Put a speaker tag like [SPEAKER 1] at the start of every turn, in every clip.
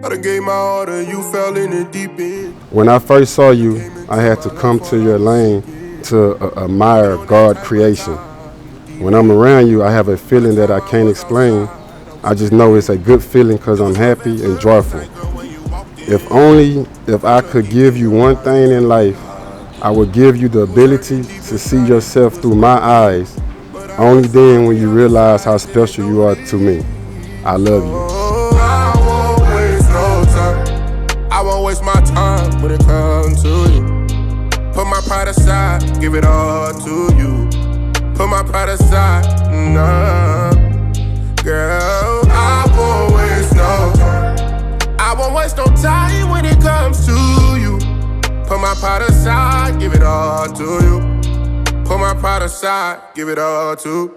[SPEAKER 1] I done gave my all to you, fell in the deep end.
[SPEAKER 2] When I first saw you, I had to come to your lane to admire God's creation. When I'm around you, I have a feeling that I can't explain. I just know it's a good feeling because I'm happy and joyful. If I could give you one thing in life, I would give you the ability to see yourself through my eyes. Only then will you realize how special you are to me. I love you.
[SPEAKER 1] I won't waste no time. I won't waste my time when it comes to you. Put my pride aside, give it all to you. Put my pride aside, nah. Girl, I won't waste no time. I won't waste no time when it comes to you. Put my pride aside, give it all to you. Put my pride aside, give it all to.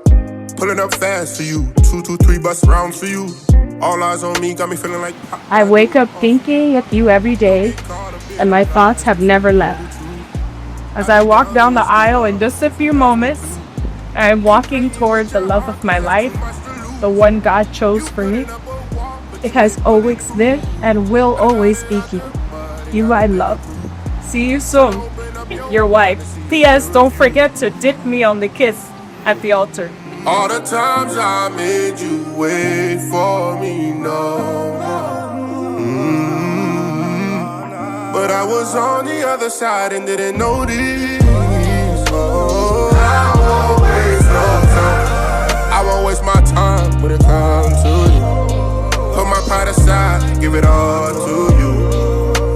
[SPEAKER 1] Pulling up fast for you, 2, 2, 3 bus rounds for you. All eyes on me, got me feeling like
[SPEAKER 3] I wake up thinking of you every day, and my thoughts have never left. As I walk down the aisle in just a few moments, I am walking towards the love of my life, the one God chose for me. It has always been and will always be you. You I love. See you soon, your wife. P.S. Don't forget to dip me on the kiss at the altar.
[SPEAKER 1] all the times I made you wait for me, no. But I was on the other side and didn't notice. Oh, I won't waste no time. I won't waste my time when it comes to you. Put my pride aside, give it all to you.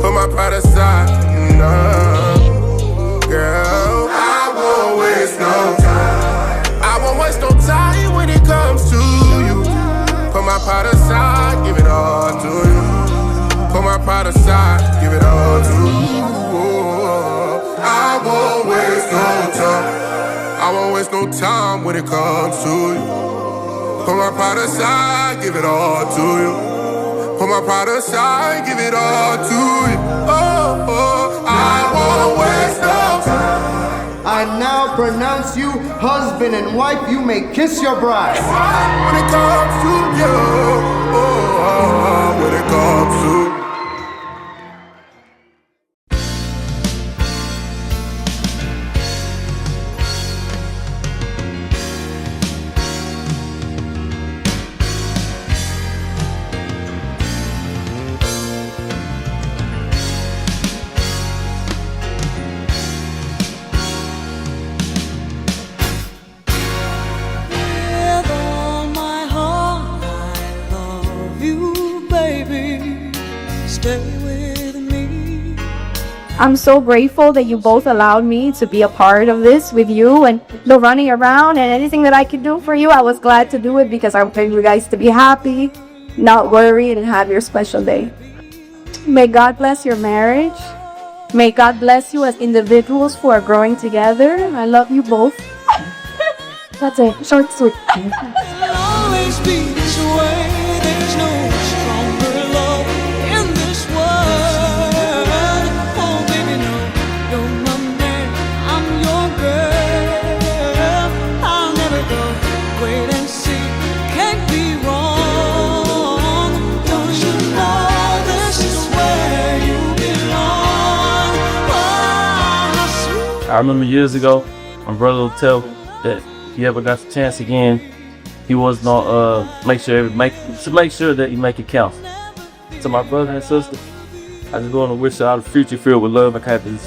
[SPEAKER 1] Put my pride aside, nah. Girl, I won't waste no time. I won't waste no time when it comes to you. Put my pride aside, give it all to you. Put my pride aside, give it all to you. I won't waste no time. I won't waste no time when it comes to you. Put my pride aside, give it all to you. Put my pride aside, give it all to you. I won't waste no time.
[SPEAKER 4] I now pronounce you husband and wife. You may kiss your bride.
[SPEAKER 1] When it comes to you, when it comes to
[SPEAKER 3] I'm so grateful that you both allowed me to be a part of this with you, and the running around and anything that I could do for you. I was glad to do it because I wanted you guys to be happy, not worried, and have your special day. May God bless your marriage. May God bless you as individuals who are growing together. I love you both. That's it. Short, sweet.
[SPEAKER 5] It'll always be this way. There's no stronger love in this world. Oh, baby, no, you're my man, I'm your girl. I'll never go. Wait and see, can't be wrong. Don't you know this is where you belong? Oh, how sweet.
[SPEAKER 6] I remember years ago, my brother would tell me that if he ever got the chance again, he was gonna make sure that he make it count. To my brother and sister, I just want to wish you all the future filled with love and happiness.